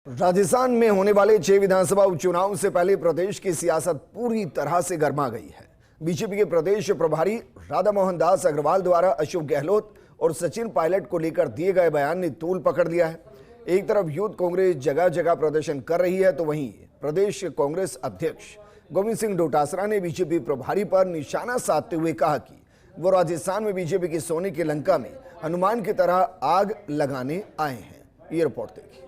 राजस्थान में होने वाले 6 विधानसभा उपचुनाव से पहले प्रदेश की सियासत पूरी तरह से गर्मा गई है। बीजेपी के प्रदेश प्रभारी राधा मोहन दास अग्रवाल द्वारा अशोक गहलोत और सचिन पायलट को लेकर दिए गए बयान ने तूल पकड़ लिया है। एक तरफ यूथ कांग्रेस जगह जगह प्रदर्शन कर रही है, तो वहीं प्रदेश कांग्रेस अध्यक्ष गोविंद सिंह डोटासरा ने बीजेपी प्रभारी पर निशाना साधते हुए कहा कि वो राजस्थान में बीजेपी की सोने की लंका में हनुमान की तरह आग लगाने आए हैं। ये रिपोर्ट देखिए।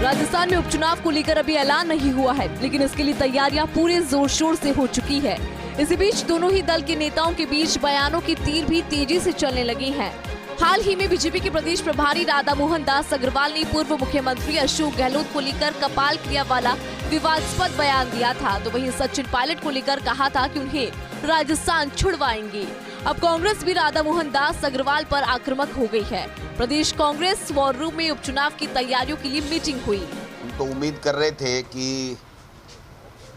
राजस्थान में उपचुनाव को लेकर अभी ऐलान नहीं हुआ है, लेकिन इसके लिए तैयारियां पूरे जोर शोर से हो चुकी है। इसी बीच दोनों ही दल के नेताओं के बीच बयानों की तीर भी तेजी से चलने लगी हैं। हाल ही में बीजेपी के प्रदेश प्रभारी राधा मोहन दास अग्रवाल ने पूर्व मुख्यमंत्री अशोक गहलोत को लेकर कपाल क्रिया वाला विवादास्पद बयान दिया था, तो वहीं सचिन पायलट को लेकर कहा था कि उन्हें राजस्थान छुड़वाएंगे। अब कांग्रेस भी राधा मोहन दास अग्रवाल पर आक्रामक हो गई है। प्रदेश कांग्रेस वॉर रूम में उपचुनाव की तैयारियों के लिए मीटिंग हुई। हम तो उम्मीद कर रहे थे कि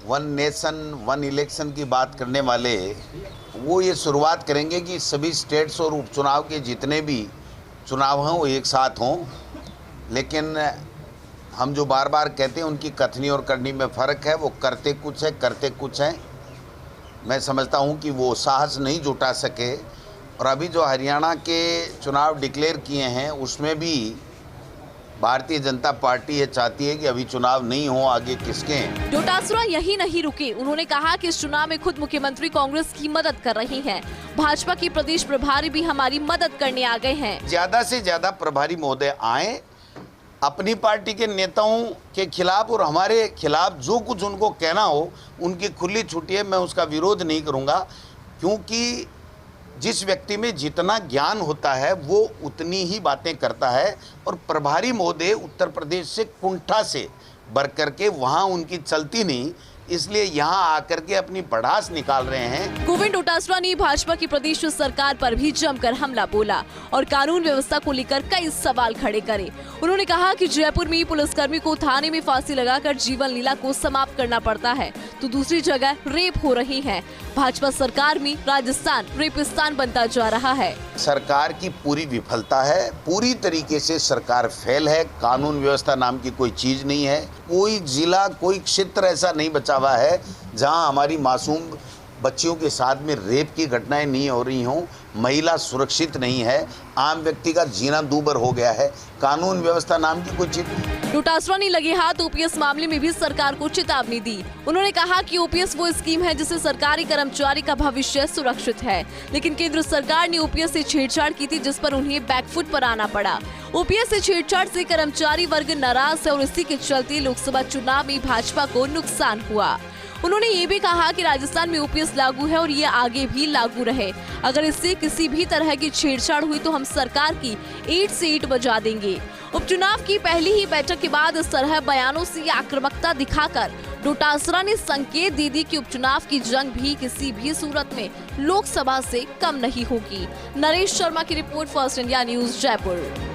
वन नेशन वन इलेक्शन की बात करने वाले वो ये शुरुआत करेंगे कि सभी स्टेट्स और उपचुनाव के जितने भी चुनाव हैं वो एक साथ हों, लेकिन हम जो बार बार कहते हैं उनकी कथनी और करनी में फ़र्क है। वो करते कुछ है, करते कुछ हैं। मैं समझता हूं कि वो साहस नहीं जुटा सके। और अभी जो हरियाणा के चुनाव डिक्लेयर किए हैं उसमें भी भारतीय जनता पार्टी ये चाहती है कि अभी चुनाव नहीं हो, आगे किसके। डोटासरा यही नहीं रुके, उन्होंने कहा कि इस चुनाव में खुद मुख्यमंत्री कांग्रेस की मदद कर रही है। भाजपा की प्रदेश प्रभारी भी हमारी मदद करने आ गए हैं। ज्यादा से ज्यादा प्रभारी महोदय आए, अपनी पार्टी के नेताओं के खिलाफ और हमारे खिलाफ जो कुछ उनको कहना हो उनकी खुली छुट्टी है। मैं उसका विरोध नहीं करूंगा, क्योंकि जिस व्यक्ति में जितना ज्ञान होता है वो उतनी ही बातें करता है। और प्रभारी महोदय उत्तर प्रदेश से कुंठा से भर करके वहाँ उनकी चलती नहीं, इसलिए यहाँ आकर के अपनी भड़ास निकाल रहे हैं। गोविंद डोटासरा ने भाजपा की प्रदेश सरकार पर भी जमकर हमला बोला और कानून व्यवस्था को लेकर कई सवाल खड़े करे। उन्होंने कहा कि जयपुर में पुलिसकर्मी को थाने में फांसी लगाकर जीवन लीला को समाप्त करना पड़ता है, तो दूसरी जगह रेप हो रही है। भाजपा सरकार में राजस्थान रेपिस्तान बनता जा रहा है। सरकार की पूरी विफलता है, पूरी तरीके से सरकार फेल है। कानून व्यवस्था नाम की कोई चीज नहीं है। कोई जिला, कोई क्षेत्र ऐसा नहीं बचा हुआ है जहां हमारी मासूम बच्चियों के साथ में रेप की घटनाएं नहीं हो रही हों। महिला सुरक्षित नहीं है, आम व्यक्ति का जीना दूभर हो गया है। कानून व्यवस्था नाम की कोई चीज। डोटासरा ने लगे हाथ ओपीएस मामले में भी सरकार को चेतावनी दी। उन्होंने कहा कि ओपीएस वो स्कीम है जिससे सरकारी कर्मचारी का भविष्य सुरक्षित है, लेकिन केंद्र सरकार ने ओपीएस से छेड़छाड़ की थी, जिस पर उन्हें बैकफुट पर आना पड़ा। ओपीएस से छेड़छाड़ से कर्मचारी वर्ग नाराज है और इसी के चलते लोकसभा चुनाव में भाजपा को नुकसान हुआ। उन्होंने ये भी कहा कि राजस्थान में ओपीएस लागू है और ये आगे भी लागू रहे। अगर इससे किसी भी तरह की छेड़छाड़ हुई तो हम सरकार की ईंट से ईंट बजा देंगे। उपचुनाव की पहली ही बैठक के बाद इस तरह बयानों से आक्रामकता दिखाकर डोटासरा ने संकेत दे दी कि उपचुनाव की जंग भी किसी भी सूरत में लोकसभा से कम नहीं होगी। नरेश शर्मा की report, first India news, Jaipur.